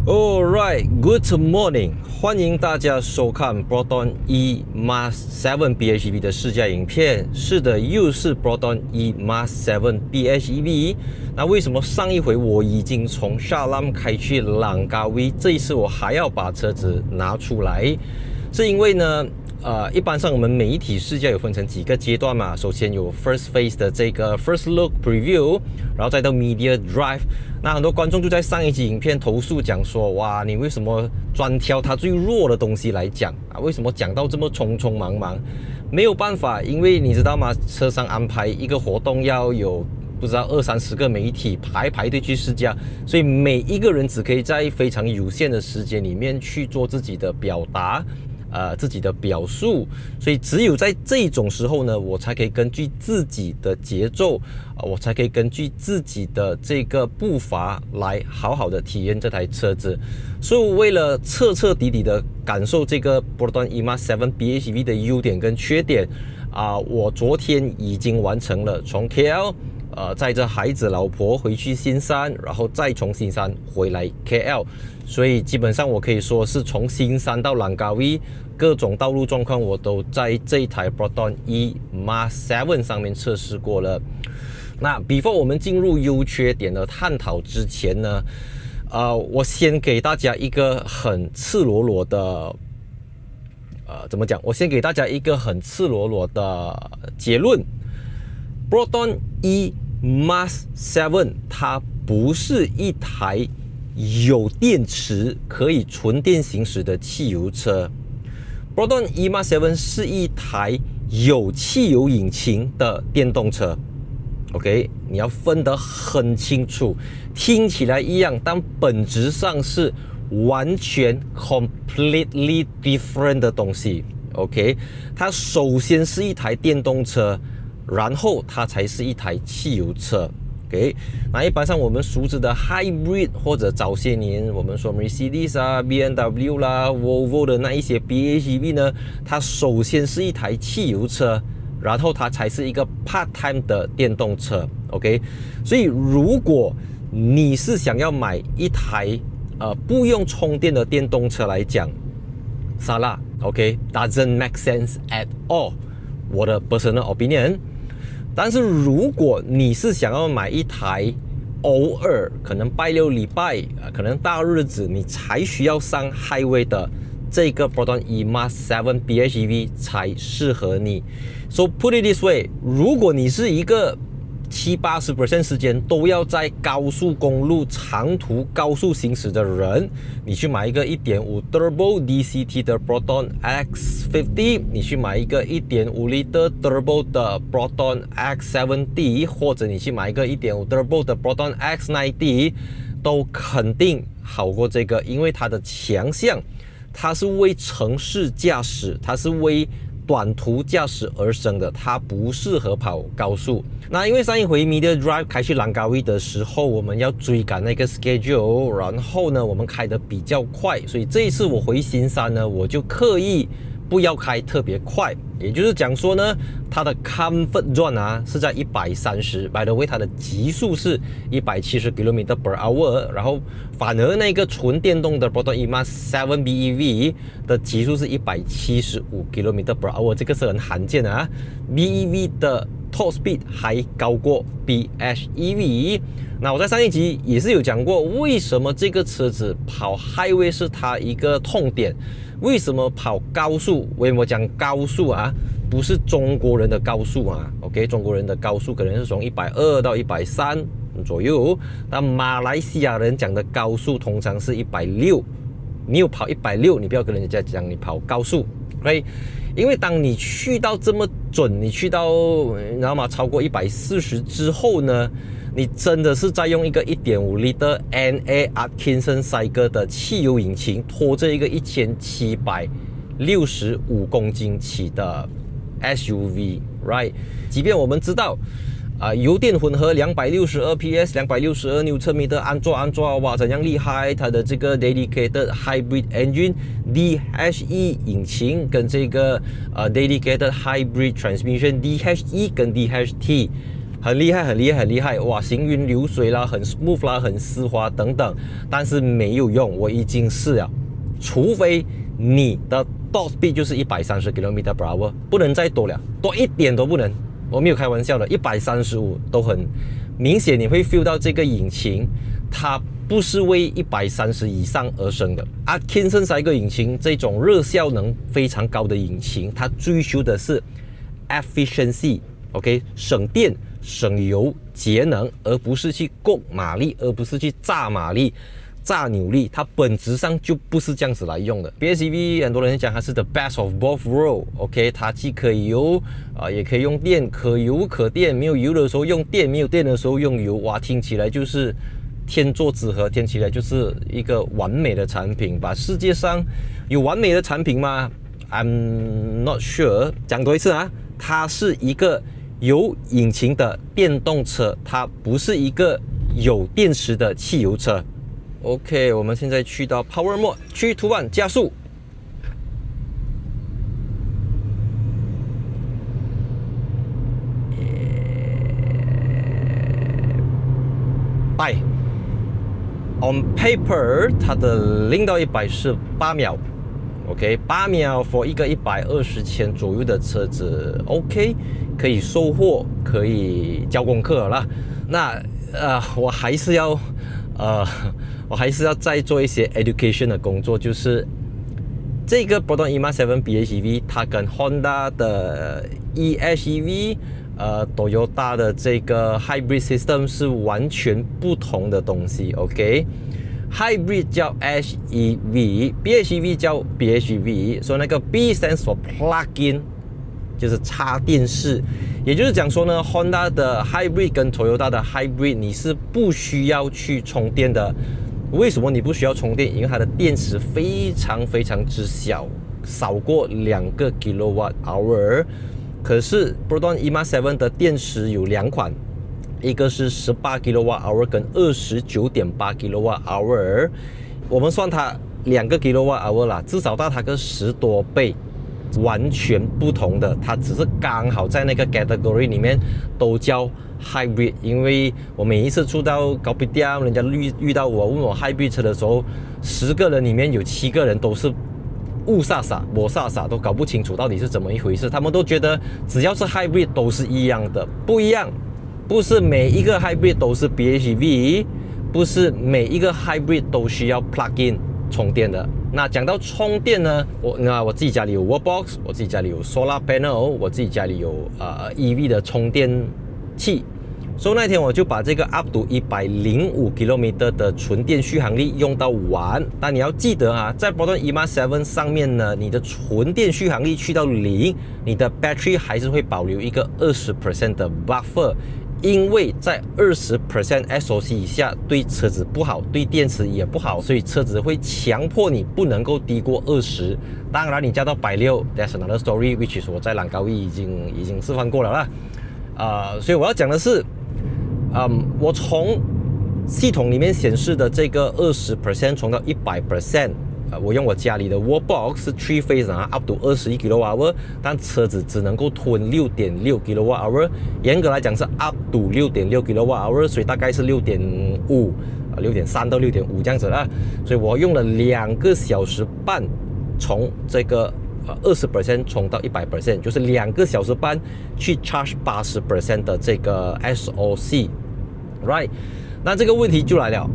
Alright, good morning， 歡迎大家收看 Proton E Mark 7 PHEV 的試駕影片。是的，又是 Proton E Mark 7 PHEV。那為什麼上一回我已經從 Shah Alam 開去 Langkawi， 這一次我還要把車子拿出來？是因為呢，一般上我們媒體試駕有分成幾個階段嘛。首先有 First Phase 的這個 First Look Preview， 然後再到 Media Drive。那很多觀眾就在上一集影片投訴講說，哇，你為什麼專挑它最弱的東西來講啊？為什麼講到這麼匆匆忙忙？沒有辦法，因為你知道嗎？車商安排一個活動要有不知道20-30個媒體排隊去試駕，所以每一個人只可以在非常有限的時間裡面去做自己的表達。自己的表述，所以只有在這種時候呢，我才可以根據自己的節奏，我才可以根據自己的這個步伐來好好的體驗這台車子。所以為了徹底的感受這個 Proton E Mark 7 PHEV 的優點跟缺點我昨天已經完成了從 KL載着孩子老婆回去新山，然後再從新山回來 KL， 所以基本上我可以說是從新山到Langkawi各種道路狀況我都在這一台 Proton E Mark 7上面測試過了。那 before 我們進入優缺點的探討之前呢，我先給大家一個很赤裸裸的怎麼講？我先給大家一個很赤裸裸的結論。Proton E Mark 7它不是一台有電池可以純電行駛的汽油車。Proton E Mark 7是一台有汽油引擎的電動車。OK， 你要分得很清楚，聽起來一樣，但本質上是完全 completely different 的東西。OK， 它首先是一台電動車，然後它才是一台汽油車。OK， 那一般上我們熟知的 Hybrid 或者早些年我們說 Mercedes、BMW 啦、Volvo 的那一些 PHEV 呢，它首先是一台汽油車，然後它才是一個 part-time 的電動車。OK， 所以如果你是想要買一台不用充電的電動車來講，salah OK doesn't make sense at all， 我的 personal opinion。但是如果你是想要買一台偶爾可能拜六禮拜可能大日子你才需要上 highway 的這個 Proton E Mark 7 PHEV 才適合你。So put it this way， 如果你是一個70-80% 時間都要在高速公路長途高速行駛的人，你去買一個 1.5 Turbo DCT 的 Proton X50， 你去買一個 1.5 Liter Turbo 的 Proton X70， 或者你去買一個 1.5 Turbo 的 Proton X90， 都肯定好過這個，因為它的強項，它是為城市駕駛，它是為短途駕駛而生的，它不適合跑高速。那因為上一回 Media Drive 開去Langkawi的時候，我們要追趕那個 schedule， 然後呢，我們開得比較快，所以這一次我回新山呢，我就刻意不要開特別快，也就是講說呢，它的 comfort zone 是在130 ，by the way 它的極速是170 km/h， 然後反而那個純電動的 Proton E Mark 7 BEV 的極速是175 km/h， 這個是很罕見的BEV 的 top speed 還高過 PHEV。那我在上一集也是有講過，為什麼這個車子跑 highway 是它一個痛點，為什麼跑高速？為什麼講高速不是中國人的高速OK， 中國人的高速可能是從120到130左右，但馬來西亞人講的高速通常是160。你有跑160，你不要跟人家講你跑高速 ，OK？ 因為當你去到這麼準，你去到你知道嗎？超过140之後呢，你真的是在用一個 1.5 Liter NA Atkinson Cycle 的汽油引擎拖着一個1765公斤起的 SUV， right？ 即便我們知道油電混合262 PS 262 Nm 安坐哇怎樣厲害，它的這個 dedicated hybrid engine DHE 引擎跟這個dedicated hybrid transmission DHE 跟 DHT 很厲害，很厲害，很厲害，哇，行雲流水啦，很 smooth 啦，很絲滑等等，但是沒有用，我已經試了，除非你的 top speed 就是130 km/h， 不能再多了，多一點都不能，我沒有開玩笑的，135都很明顯，你會 feel 到這個引擎它不是為130以上而生的。Atkinson 三個引擎這種熱效能非常高的引擎，它追求的是 efficiency，OK， 省電、省油、節能，而不是去供馬力，而不是去炸馬力、炸扭力，它本質上就不是這樣子來用的。PHEV 很多人講它是 the best of both worlds，OK， 它既可以油也可以用電，可油可電，沒有油的時候用電，沒有電的時候用油，哇，聽起來就是天作之合，听起来就是一個完美的產品吧？世界上有完美的產品嗎？ I'm not sure。講多一次啊，它是一個有引擎的電動車，它不是一個有電池的汽油車。OK， 我們現在去到 Power Mode， 3、2、1，加速。On paper， 它的0到100是8秒 ，OK， 8秒 for 一個120千左右的車子 ，OK， 可以收貨，可以交功課了啦。那我還是要再做一些 education 的工作，就是這個 Proton E-MAX 7 PHEV 它跟 Honda 的 e:HEV。Toyota 的這個 Hybrid System 是完全不同的東西 ，OK？Hybrid 叫 HEV，PHEV 叫 PHEV， 所以那個 B stands for plug-in， 就是插電式。也就是講說呢 ，Honda 的 Hybrid 跟 Toyota 的 Hybrid 你是不需要去充電的。為什麼你不需要充電？因為它的電池非常非常之小，少過2個 kWh。可是 Proton E-MAX 7的電池有2款，一個是18 kWh 跟29.8 kWh， 我們算它2個 kWh 啦，至少大它個10多倍，完全不同的。它只是剛好在那個 category 裡面都叫 hybrid， 因為我每一次出到高比店，人家遇到我問我 hybrid 車的時候，10個人裡面有7個人都是霧煞煞，我煞煞都搞不清楚到底是怎麼一回事。他們都覺得只要是 hybrid 都是一樣的，不一樣，不是每一個 hybrid 都是 PHEV， 不是每一個 hybrid 都需要 plug-in 充電的。那講到充電呢，我自己家裡有 Wallbox， 我自己家裡有 Solar Panel， 我自己家裡有EV 的充電器。所以那天我就把這個 up to 105 km 的純電續航力用到完。但你要記得啊，在 Proton E-MAX 7上面呢，你的純電續航力去到0，你的 battery 還是會保留一個20% 的 buffer， 因為在20% SOC 以下對車子不好，對電池也不好，所以車子會強迫你不能夠低過20。當然你加到160 ，that's another story，which is 我在蘭高已經示範過了啦。所以我要講的是。我從系統裡面顯示的這個20% 充到100%，我用我家裡的 Wallbox 是 3 phase up to 21 kWh， 但車子只能夠吞 6.6 kWh， 嚴格來講是 up to 6.6 kWh， 所以大概是 6.5、6.3 到 6.5 這樣子啦。所以我用了2個小時半從這個20% 充到100%， 就是2個小時半去 charge 80% 的這個 SOC。Right， 那這個問題就來了，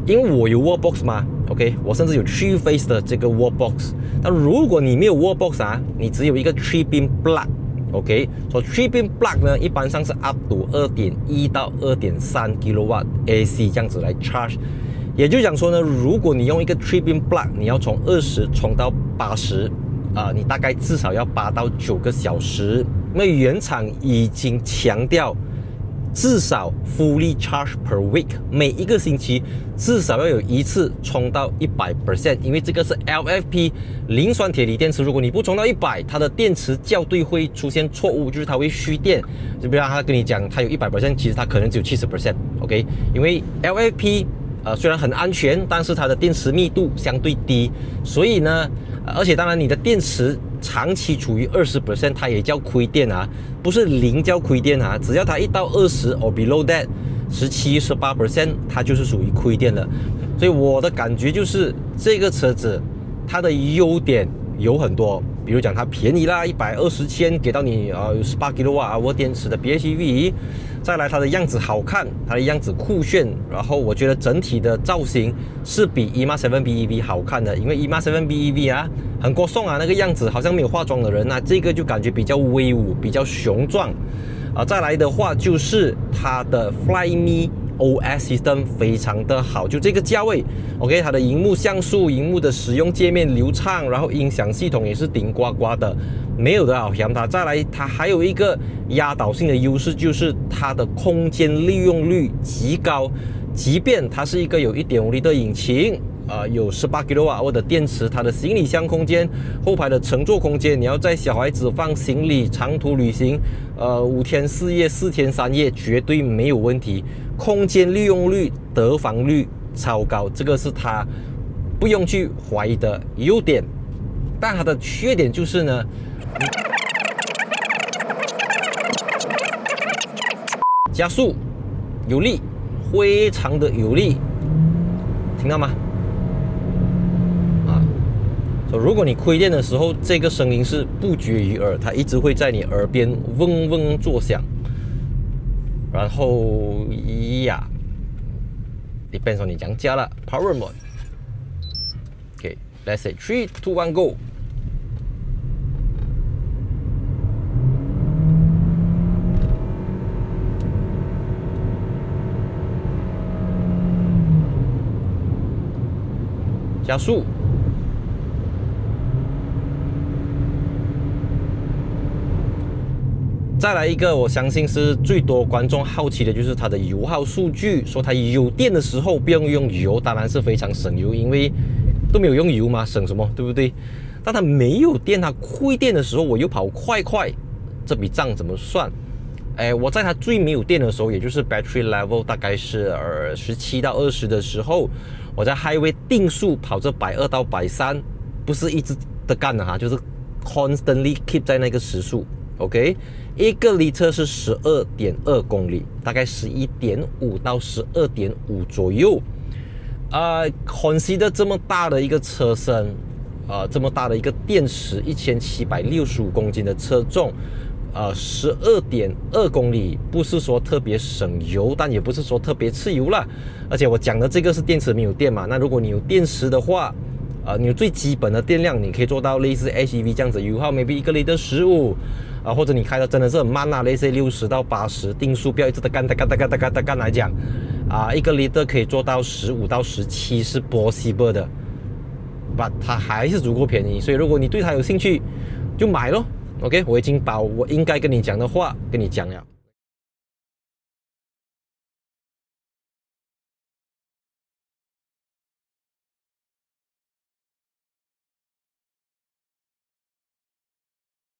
因為我有 Wallbox 嘛 ，OK， 我甚至有 3 phase 的這個 Wallbox。那如果你沒有 Wallbox 啊，你只有一個 3 pin plug，OK， 所以3 pin plug 呢，一般上是 up to 2.1 到 2.3 kW AC 這樣子來 charge。也就講說呢，如果你用一個3 pin plug， 你要從20充到80，你大概至少要8到9個小時。那原廠已經強調。至少 fully charge per week， 每一個星期至少要有一次充到 100%， 因為這個是 LFP 磷酸鐵鋰電池，如果你不充到100，它的電池校對會出現錯誤，就是它會蓄電。就比如他跟你講它有100%，其實它可能只有70%，OK？ 因為 LFP 雖然很安全，但是它的電池密度相對低，所以呢，而且當然你的電池長期處於20%，它也叫虧電啊，不是零叫虧電啊，只要它一到20 or below that 17、18%，它就是屬於虧電了。所以我的感覺就是這個車子它的優點有很多，比如講它便宜啦，120千給到你有18 kWh 電池的 PHEV， 再來它的樣子好看，它的樣子酷炫，然後我覺得整體的造型是比 E-MAX-7 BEV 好看的，因為 E-MAX-7 BEV 啊很過送啊，那個樣子好像沒有化妝的人啊，這個就感覺比較威武，比較雄壯啊。再來的話就是它的 Flyme OS System 非常的好，就這個價位 ，OK， 它的熒幕像素、熒幕的使用界面流暢，然後音響系統也是頂呱呱的，沒有的好嫌它。再來，它還有一個壓倒性的優勢，就是它的空間利用率極高，即便它是一個有 1.5L 的引擎。有18 kWh 的電池，它的行李箱空間、後排的乘坐空間，你要載小孩子放行李、長途旅行，5天4夜、4天3夜絕對沒有問題。空間利用率、得房率超高，這個是它不用去懷疑的優點。但它的缺點就是呢，加速有力，非常的有力，聽到嗎？如果你虧電的時候，這個聲音是不絕於耳，它一直會在你耳邊嗡嗡作響。然後呀 ，depends on 你怎樣加了 Power Mode。OK，let's say 3, 2, 1, go。加速。再來一個，我相信是最多觀眾好奇的，就是它的油耗數據。說它有電的時候不用用油，當然是非常省油，因為都沒有用油嘛，省什麼，對不對？但它沒有電，它虧電的時候，我又跑快，這筆賬怎麼算？我在它最沒有電的時候，也就是 battery level 大概是17到20的時候，我在 highway 定速跑着120到130，不是一直的幹的哈，就是 constantly keep 在那個時速。OK， 1個 liter 是12.2公里，大概11.5到12.5左右。consider 這麼大的一個車身，這麼大的一個電池，1765公斤的車重，12.2公里，不是說特別省油，但也不是說特別吃油啦。而且我講的這個是電池沒有電嘛，那如果你有電池的話，你有最基本的電量，你可以做到類似 HEV 這樣子，油耗 maybe 1個 liter 15。或者你開的真的是很慢啊，類似60到80，定速不要一直的幹來講，1個 liter 可以做到15到17是 possible 的，but 它還是足夠便宜，所以如果你對它有興趣，就買咯。OK， 我已經把我應該跟你講的話跟你講了。